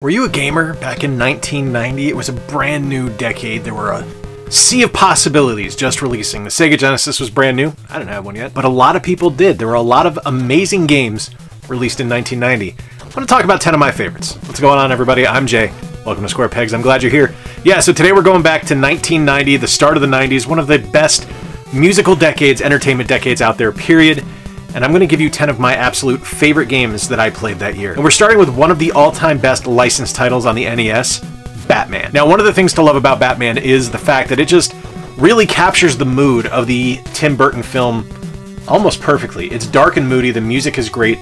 Were you a gamer back in 1990? It was a brand new decade. There were a sea of possibilities just releasing. The Sega Genesis was brand new. I didn't have one yet, but a lot of people did. There were a lot of amazing games released in 1990. I want to talk about 10 of my favorites. What's going on, everybody? I'm Jay. Welcome to Square Pegs. I'm glad you're here. Yeah, so today we're going back to 1990, the start of the 90s, one of the best musical decades, entertainment decades out there, period. And I'm going to give you 10 of my absolute favorite games that I played that year. And we're starting with one of the all-time best licensed titles on the NES, Batman. Now, one of the things to love about Batman is the fact that it just really captures the mood of the Tim Burton film almost perfectly. It's dark and moody, the music is great.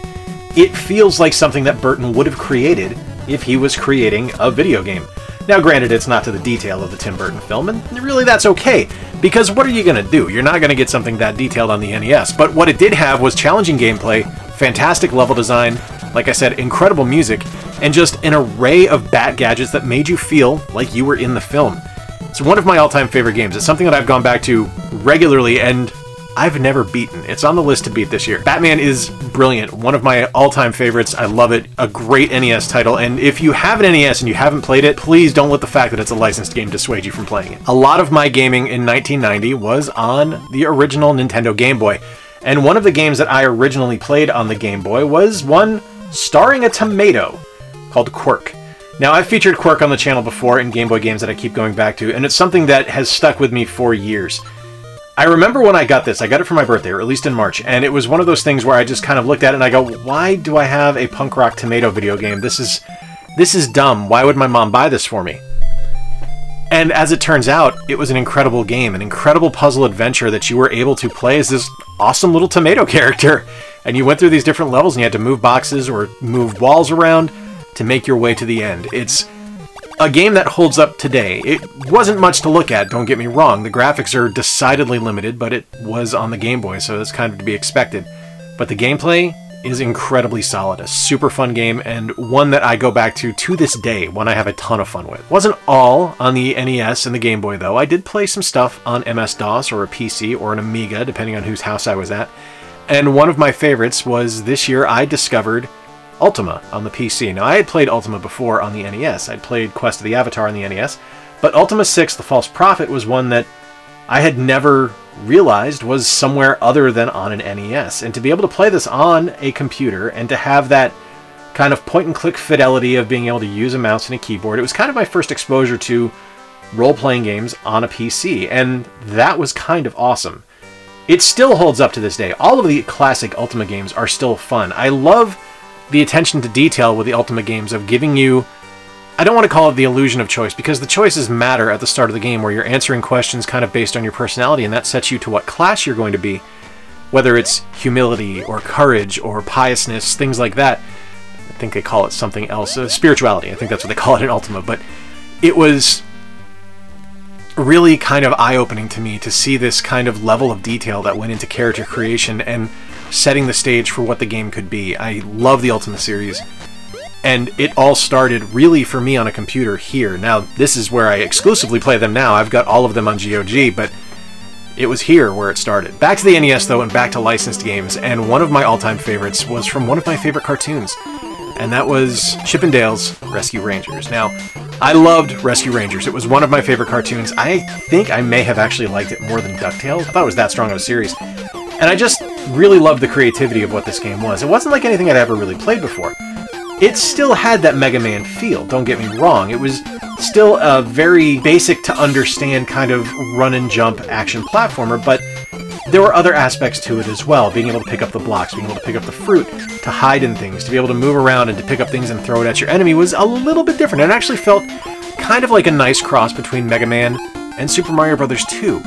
It feels like something that Burton would have created if he was creating a video game. Now, granted, it's not to the detail of the Tim Burton film, and really that's okay, because what are you going to do? You're not going to get something that detailed on the NES, but what it did have was challenging gameplay, fantastic level design, like I said, incredible music, and just an array of bat gadgets that made you feel like you were in the film. It's one of my all-time favorite games. It's something that I've gone back to regularly, and I've never beaten. It's on the list to beat this year. Batman is brilliant. One of my all-time favorites. I love it. A great NES title. And if you have an NES and you haven't played it, please don't let the fact that it's a licensed game dissuade you from playing it. A lot of my gaming in 1990 was on the original Nintendo Game Boy. And one of the games that I originally played on the Game Boy was one starring a tomato called Kwirk. Now, I've featured Kwirk on the channel before in Game Boy games that I keep going back to, and it's something that has stuck with me for years. I remember when I got this. I got it for my birthday, or at least in March, and it was one of those things where I just kind of looked at it and I go, why do I have a punk rock tomato video game? This is dumb. Why would my mom buy this for me? And as it turns out, it was an incredible game, an incredible puzzle adventure that you were able to play as this awesome little tomato character. And you went through these different levels and you had to move boxes or move walls around to make your way to the end. It's a game that holds up today. It wasn't much to look at, don't get me wrong. The graphics are decidedly limited, but it was on the Game Boy, so that's kind of to be expected. But the gameplay is incredibly solid. A super fun game, and one that I go back to this day, one I have a ton of fun with. Wasn't all on the NES and the Game Boy, though. I did play some stuff on MS-DOS or a PC or an Amiga, depending on whose house I was at. And one of my favorites was this year I discovered Ultima on the PC. Now, I had played Ultima before on the NES. I'd played Quest of the Avatar on the NES, but Ultima 6, The False Prophet, was one that I had never realized was somewhere other than on an NES. And to be able to play this on a computer and to have that kind of point-and-click fidelity of being able to use a mouse and a keyboard, it was kind of my first exposure to role-playing games on a PC, and that was kind of awesome. It still holds up to this day. All of the classic Ultima games are still fun. I love the attention to detail with the Ultima games of giving you, I don't want to call it the illusion of choice, because the choices matter at the start of the game, where you're answering questions kind of based on your personality, and that sets you to what class you're going to be, whether it's humility or courage or piousness, things like that. I think they call it something else, spirituality. I think that's what they call it in Ultima, but it was really kind of eye-opening to me to see this kind of level of detail that went into character creation and setting the stage for what the game could be. I love the Ultima series, and it all started really for me on a computer here. Now, this is where I exclusively play them now. I've got all of them on GOG, but it was here where it started. Back to the NES, though, and back to licensed games, and one of my all-time favorites was from one of my favorite cartoons, and that was Chip and Dale's Rescue Rangers. Now, I loved Rescue Rangers. It was one of my favorite cartoons. I think I may have actually liked it more than DuckTales. I thought it was that strong of a series. And I just really loved the creativity of what this game was. It wasn't like anything I'd ever really played before. It still had that Mega Man feel, don't get me wrong. It was still a very basic to understand kind of run and jump action platformer, but there were other aspects to it as well. Being able to pick up the blocks, being able to pick up the fruit, to hide in things, to be able to move around and to pick up things and throw it at your enemy was a little bit different. It actually felt kind of like a nice cross between Mega Man and Super Mario Bros. 2.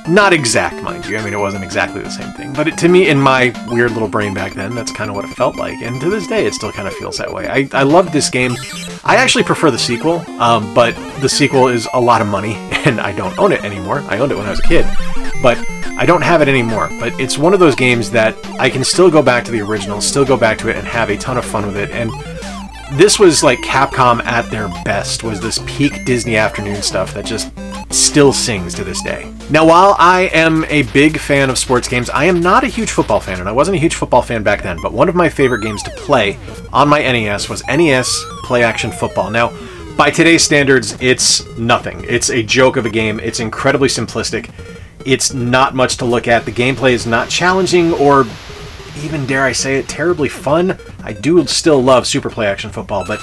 Not exact, mind you. I mean, it wasn't exactly the same thing. But to me, in my weird little brain back then, that's kind of what it felt like. And to this day, it still kind of feels that way. I loved this game. I actually prefer the sequel, but the sequel is a lot of money, and I don't own it anymore. I owned it when I was a kid, but I don't have it anymore. But it's one of those games that I can still go back to the original, still go back to it, and have a ton of fun with it. And this was like Capcom at their best, was this peak Disney afternoon stuff that just still sings to this day. Now, while I am a big fan of sports games, I am not a huge football fan, and I wasn't a huge football fan back then, but one of my favorite games to play on my NES was NES Play Action Football. Now, by today's standards, it's nothing. It's a joke of a game. It's incredibly simplistic. It's not much to look at. The gameplay is not challenging or even, dare I say it, terribly fun. I do still love Super Play Action Football, but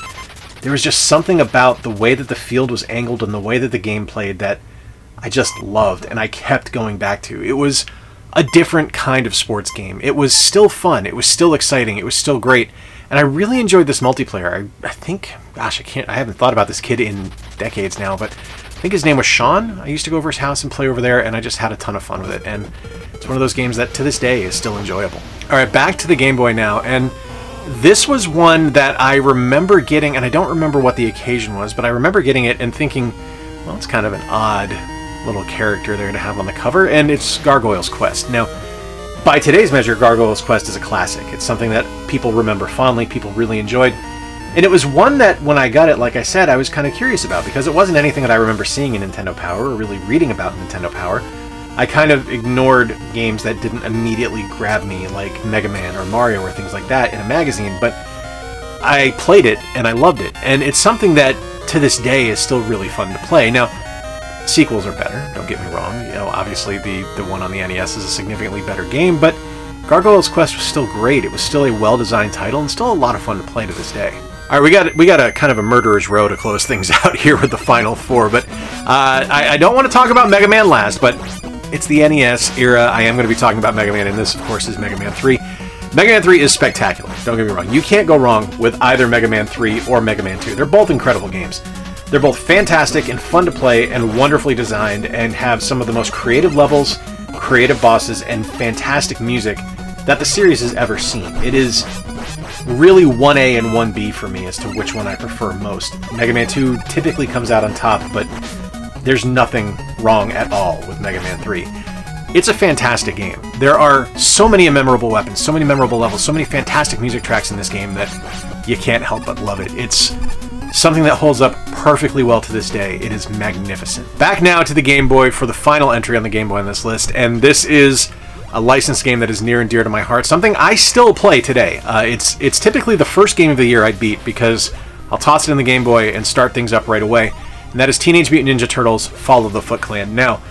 there was just something about the way that the field was angled and the way that the game played that I just loved and I kept going back to. It was a different kind of sports game. It was still fun. It was still exciting. It was still great. And I really enjoyed this multiplayer. I think, gosh, I haven't thought about this kid in decades now, but I think his name was Sean. I used to go over his house and play over there, and I just had a ton of fun with it. And it's one of those games that to this day is still enjoyable. All right, back to the Game Boy now. And this was one that I remember getting, and I don't remember what the occasion was, but I remember getting it and thinking, well, it's kind of an odd little character there to have on the cover, and it's Gargoyle's Quest. Now, by today's measure, Gargoyle's Quest is a classic. It's something that people remember fondly, people really enjoyed. And it was one that, when I got it, like I said, I was kind of curious about, because it wasn't anything that I remember seeing in Nintendo Power or really reading about in Nintendo Power. I kind of ignored games that didn't immediately grab me, like Mega Man or Mario or things like that in a magazine, but I played it and I loved it. And it's something that, to this day, is still really fun to play. Now, sequels are better, don't get me wrong. You know, obviously the one on the NES is a significantly better game, but Gargoyle's Quest was still great. It was still a well-designed title and still a lot of fun to play to this day. All right, we got a kind of a murderer's row to close things out here with the final four, but I don't want to talk about Mega Man last, but it's the NES era. I am going to be talking about Mega Man, and this, of course, is Mega Man 3. Mega Man 3 is spectacular, don't get me wrong. You can't go wrong with either Mega Man 3 or Mega Man 2. They're both incredible games. They're both fantastic and fun to play and wonderfully designed and have some of the most creative levels, creative bosses, and fantastic music that the series has ever seen. It is really 1A and 1B for me as to which one I prefer most. Mega Man 2 typically comes out on top, but there's nothing wrong at all with Mega Man 3. It's a fantastic game. There are so many memorable weapons, so many memorable levels, so many fantastic music tracks in this game that you can't help but love it. It's something that holds up perfectly well to this day. It is magnificent. Back now to the Game Boy for the final entry on the Game Boy on this list, and this is a licensed game that is near and dear to my heart, something I still play today. It's typically the first game of the year I beat because I'll toss it in the Game Boy and start things up right away, and that is Teenage Mutant Ninja Turtles: Fall of the Foot Clan. Now,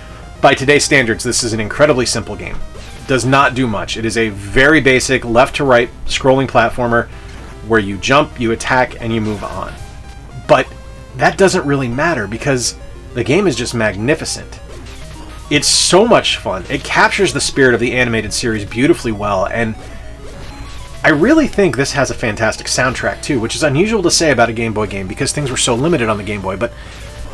by today's standards, this is an incredibly simple game. It does not do much. It is a very basic left-to-right scrolling platformer where you jump, you attack, and you move on. But that doesn't really matter because the game is just magnificent. It's so much fun. It captures the spirit of the animated series beautifully well, and I really think this has a fantastic soundtrack too, which is unusual to say about a Game Boy game because things were so limited on the Game Boy, but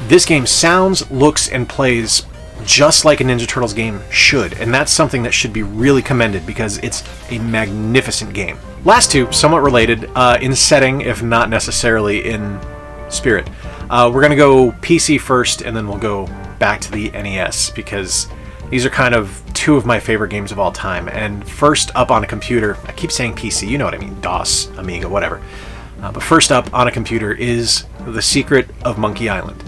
this game sounds, looks, and plays just like a Ninja Turtles game should, and that's something that should be really commended because it's a magnificent game. Last two, somewhat related, in setting, if not necessarily in spirit. We're going to go PC first, and then we'll go back to the NES, because these are kind of two of my favorite games of all time. And first up on a computer, I keep saying PC, you know what I mean, DOS, Amiga, whatever. But first up on a computer is The Secret of Monkey Island.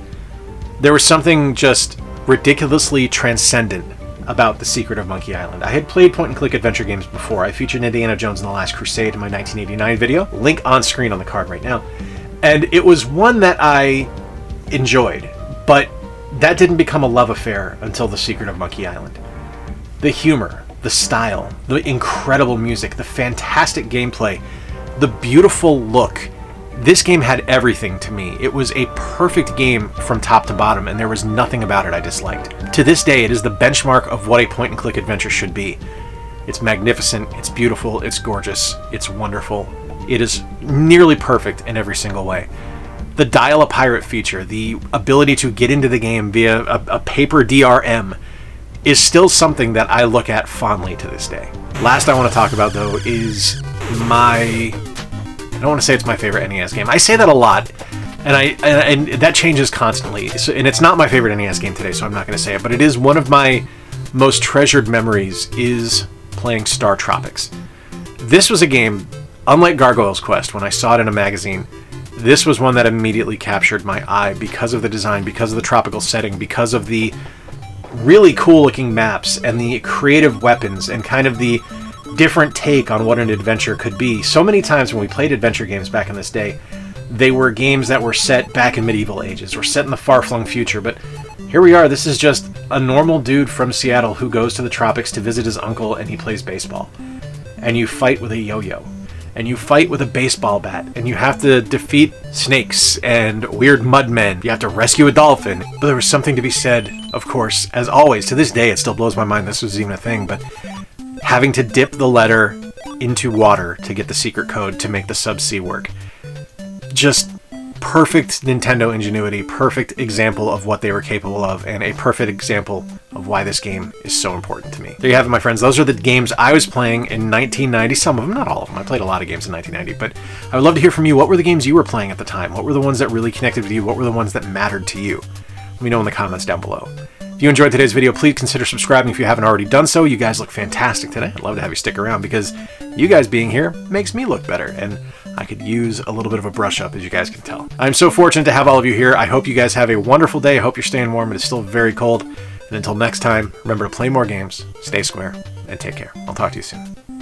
There was something just ridiculously transcendent about The Secret of Monkey Island. I had played point-and-click adventure games before. I featured Indiana Jones and the Last Crusade in my 1989 video. Link on screen on the card right now. And it was one that I enjoyed, but that didn't become a love affair until The Secret of Monkey Island. The humor, the style, the incredible music, the fantastic gameplay, the beautiful look. This game had everything to me. It was a perfect game from top to bottom, and there was nothing about it I disliked. To this day, it is the benchmark of what a point-and-click adventure should be. It's magnificent, it's beautiful, it's gorgeous, it's wonderful. It is nearly perfect in every single way. The Dial-A-Pirate feature, the ability to get into the game via a paper DRM, is still something that I look at fondly to this day. Last I want to talk about, though, is I don't want to say it's my favorite NES game. I say that a lot, and that changes constantly. And it's not my favorite NES game today, so I'm not going to say it, but it is one of my most treasured memories is playing StarTropics. This was a game, unlike Gargoyle's Quest, when I saw it in a magazine, this was one that immediately captured my eye because of the design, because of the tropical setting, because of the really cool looking maps and the creative weapons and kind of the different take on what an adventure could be. So many times when we played adventure games back in this day, they were games that were set back in medieval ages or set in the far-flung future, but here we are. This is just a normal dude from Seattle who goes to the tropics to visit his uncle, and he plays baseball. And you fight with a yo-yo. And you fight with a baseball bat. And you have to defeat snakes and weird mudmen. You have to rescue a dolphin. But there was something to be said, of course, as always. To this day, it still blows my mind this was even a thing, but having to dip the letter into water to get the secret code to make the subsea work. Just perfect Nintendo ingenuity, perfect example of what they were capable of, and a perfect example of why this game is so important to me. There you have it, my friends. Those are the games I was playing in 1990. Some of them, not all of them. I played a lot of games in 1990, but I would love to hear from you. What were the games you were playing at the time? What were the ones that really connected with you? What were the ones that mattered to you? Let me know in the comments down below. If you enjoyed today's video, please consider subscribing if you haven't already done so. You guys look fantastic today. I'd love to have you stick around because you guys being here makes me look better, and I could use a little bit of a brush up, as you guys can tell. I'm so fortunate to have all of you here. I hope you guys have a wonderful day. I hope you're staying warm. It is still very cold. And until next time, remember to play more games, stay square, and take care. I'll talk to you soon.